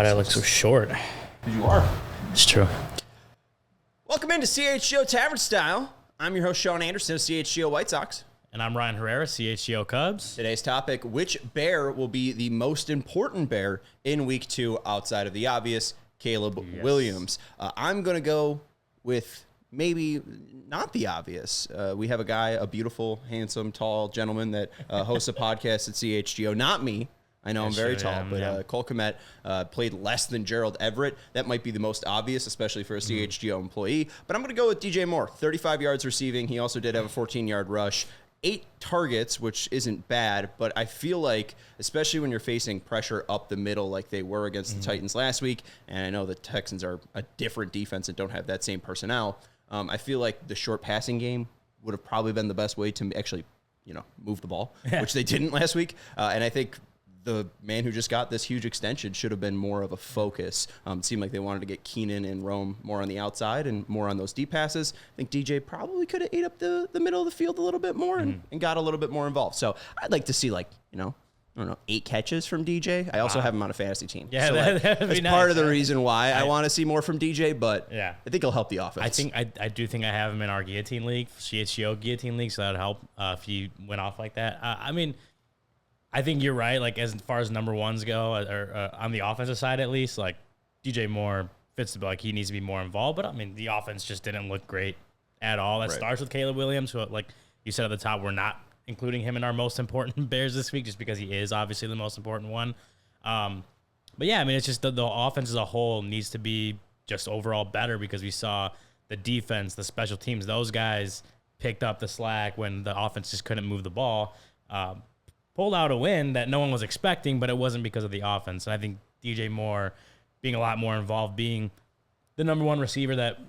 Why'd I look so short? Because you are. It's true. Welcome into CHGO Tavern Style. I'm your host, Sean Anderson of CHGO White Sox. And I'm Ryan Herrera, CHGO Cubs. Today's topic, which bear will be the most important bear in Week 2 outside of the obvious, Caleb Williams. I'm going to go with maybe not the obvious. We have a guy, a beautiful, handsome, tall gentleman that hosts a podcast at CHGO. Not me. I know I'm very tall, but Cole Kmet played less than Gerald Everett. That might be the most obvious, especially for a CHGO employee. But I'm going to go with DJ Moore, 35 yards receiving. He also did have a 14-yard rush. 8 targets, which isn't bad, but I feel like, especially when you're facing pressure up the middle like they were against the Titans last week, and I know the Texans are a different defense and don't have that same personnel, I feel like the short passing game would have probably been the best way to actually, move the ball, which they didn't last week. And I think the man who just got this huge extension should have been more of a focus. It seemed like they wanted to get Keenan and Rome more on the outside and more on those deep passes. I think DJ probably could have ate up the middle of the field a little bit more and got a little bit more involved. So I'd like to see 8 catches from DJ. I also have him on a fantasy team. Yeah, so that's nice. part of the reason why I want to see more from DJ, but I think he'll help the offense. I do think I have him in our guillotine league, CHGO guillotine league, so that would help if he went off like that. I think you're right. Like, as far as number ones go, or on the offensive side at least, like DJ Moore fits the bill. Like, he needs to be more involved. But the offense just didn't look great at all. That starts with Caleb Williams, who, like you said at the top, we're not including him in our most important Bears this week, just because he is obviously the most important one. But yeah, it's just the offense as a whole needs to be just overall better, because we saw the defense, the special teams, those guys picked up the slack when the offense just couldn't move the ball. Pulled out a win that no one was expecting, but it wasn't because of the offense. And I think DJ Moore being a lot more involved, being the number one receiver that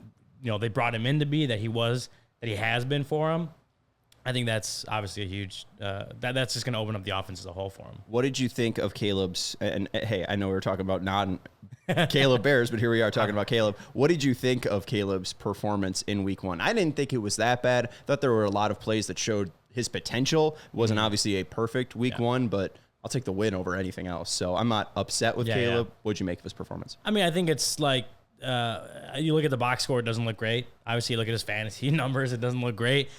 they brought him in to be, that he has been for him. I think that's obviously a huge that's just going to open up the offense as a whole for him. What did you think of Caleb's? And hey, I know we were talking about Caleb Bears, but here we are talking about Caleb. What did you think of Caleb's performance in Week 1? I didn't think it was that bad. I thought there were a lot of plays that showed his potential. It wasn't obviously a perfect Week 1, but I'll take the win over anything else. So I'm not upset with Caleb. What'd you make of his performance? I think it's like you look at the box score, it doesn't look great. Obviously, you look at his fantasy numbers, it doesn't look great.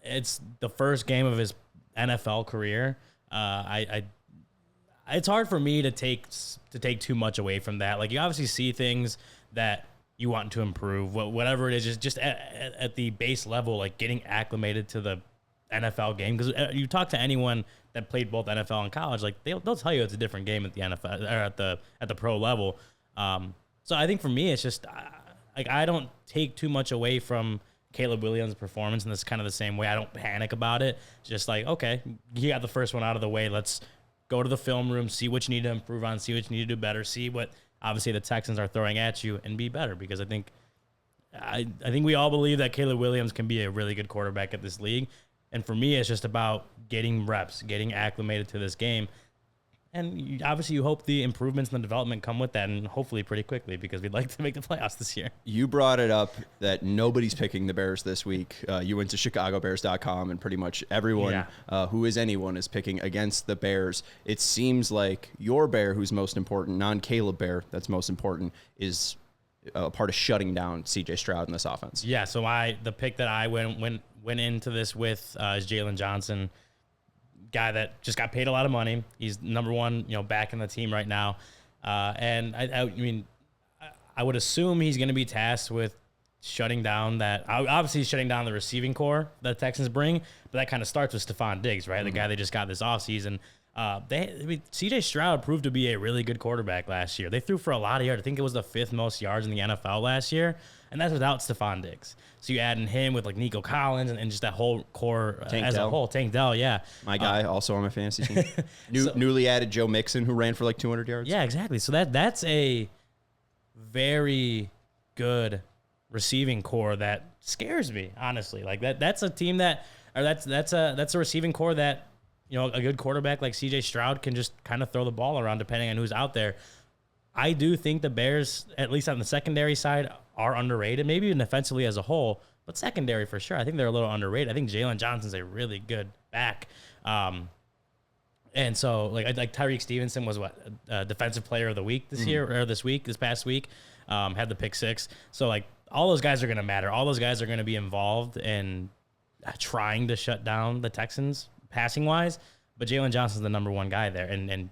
It's the first game of his NFL career. It's hard for me to take too much away from that. Like, you obviously see things that you want to improve, whatever it is, just at the base level, like getting acclimated to the NFL game. Because you talk to anyone that played both NFL and college, like they'll tell you it's a different game at the NFL or at the pro level. So I think for me, it's just I don't take too much away from Caleb Williams' performance, and that's kind of the same way. I don't panic about it. It's just like, okay, you got the first one out of the way. Let's go to the film room, see what you need to improve on, see what you need to do better, see what obviously the Texans are throwing at you, and be better. Because I think we all believe that Caleb Williams can be a really good quarterback at this league. And for me, it's just about getting reps, getting acclimated to this game. And obviously, you hope the improvements and the development come with that, and hopefully pretty quickly, because we'd like to make the playoffs this year. You brought it up that nobody's picking the Bears this week. You went to ChicagoBears.com, and pretty much everyone who is anyone is picking against the Bears. It seems like your Bear, who's most important, non-Caleb Bear that's most important, is a part of shutting down C.J. Stroud in this offense. Yeah, so the pick that I went into this with is Jalen Johnson, guy that just got paid a lot of money. He's number one, back in the team right now. And I would assume he's going to be tasked with shutting down shutting down the receiving core that the Texans bring. But that kind of starts with Stephon Diggs, right? The guy they just got this offseason. C.J. Stroud proved to be a really good quarterback last year. They threw for a lot of yards. I think it was the 5th most yards in the NFL last year, and that's without Stephon Diggs. So you add in him with like Nico Collins and just that whole core as a whole. Tank Dell, yeah. My guy, also on my fantasy team. Newly added Joe Mixon, who ran for like 200 yards. Yeah, exactly. So that's a very good receiving core that scares me, honestly. Like that's a team that's a receiving core that, a good quarterback like C.J. Stroud can just kind of throw the ball around depending on who's out there. I do think the Bears, at least on the secondary side, are underrated, maybe even offensively as a whole, but secondary for sure. I think they're a little underrated. I think Jalen Johnson's a really good back. And so like Tyreek Stevenson was what defensive player of the week this past week, had the pick 6. So like all those guys are going to matter. All those guys are going to be involved in trying to shut down the Texans passing wise. But Jalen Johnson's the number 1 guy there, and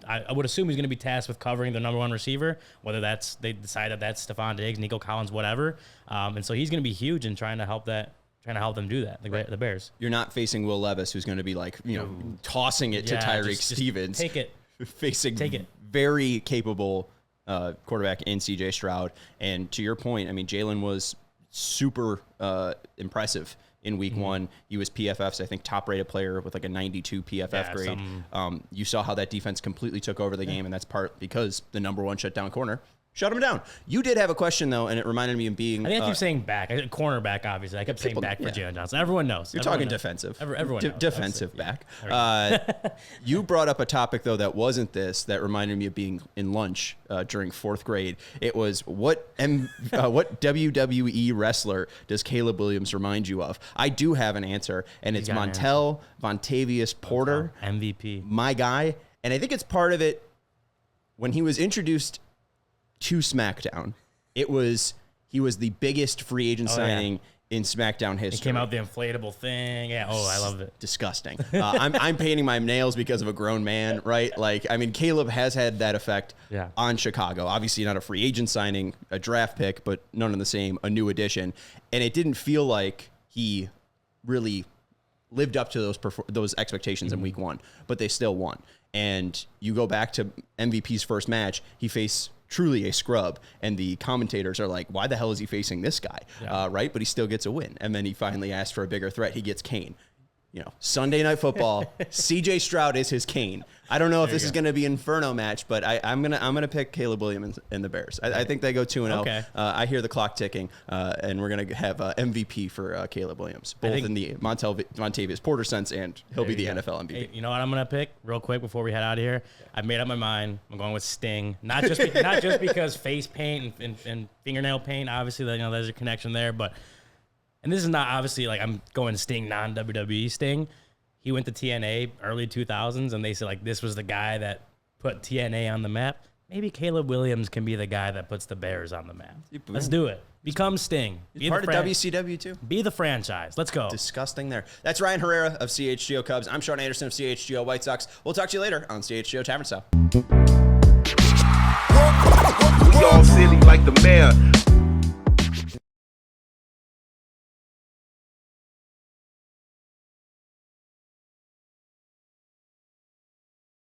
I would assume he's going to be tasked with covering the number 1 receiver, whether they decide that that's Stephon Diggs, Nico Collins, whatever. And so he's going to be huge in trying to help them do that, the Bears. You're not facing Will Levis, who's going to be tossing it to Tyreek Stevens. Take it. Facing very capable quarterback in CJ Stroud. And to your point, I mean, Jalen was super impressive in week 1. He was PFF's, I think, top-rated player with like a 92 PFF grade. You saw how that defense completely took over the game, and that's part because the number 1 shutdown corner shut him down. You did have a question, though, and it reminded me of being... I think I keep saying back. Cornerback, obviously. I kept saying back for Jalen Johnson. Everyone knows. You're talking defensive. Everyone knows. Defensive back. You brought up a topic, though, that wasn't this, that reminded me of being in lunch during 4th grade. It was, what WWE wrestler does Caleb Williams remind you of? I do have an answer, and it's Montel Vontavious Porter. MVP. My guy. And I think it's part of it when he was introduced to SmackDown. He was the biggest free agent signing in SmackDown history. It came out the inflatable thing. Yeah. Oh, I love it. Disgusting. I'm painting my nails because of a grown man, right? Like, I mean, Caleb has had that effect on Chicago. Obviously not a free agent signing, a draft pick, but none of the same, a new addition. And it didn't feel like he really lived up to those expectations in week 1, but they still won. And you go back to MVP's first match, he faced truly a scrub, and the commentators are like, why the hell is he facing this guy? Right? But he still gets a win. And then he finally asked for a bigger threat. He gets Kane. Sunday Night Football, CJ Stroud is his Kane. I don't know if this is going to be an Inferno match, but I'm gonna pick Caleb Williams and the Bears. I think they go 2-0. Okay. I hear the clock ticking, and we're gonna have MVP for Caleb Williams, both in the Vontavious Porter sense, and he'll be the NFL MVP. Hey, you know what I'm gonna pick real quick before we head out of here? I've made up my mind. I'm going with Sting, not just because face paint and fingernail paint. Obviously, there's a connection there, but. And this is not obviously like I'm going Sting, non-WWE Sting. He went to TNA early 2000s, and they said like this was the guy that put TNA on the map. Maybe Caleb Williams can be the guy that puts the Bears on the map. Let's do it. Become Sting. Be part of WCW too. Be the franchise. Let's go. Disgusting there. That's Ryan Herrera of CHGO Cubs. I'm Sean Anderson of CHGO White Sox. We'll talk to you later on CHGO Tavern Style. We all silly like the mayor.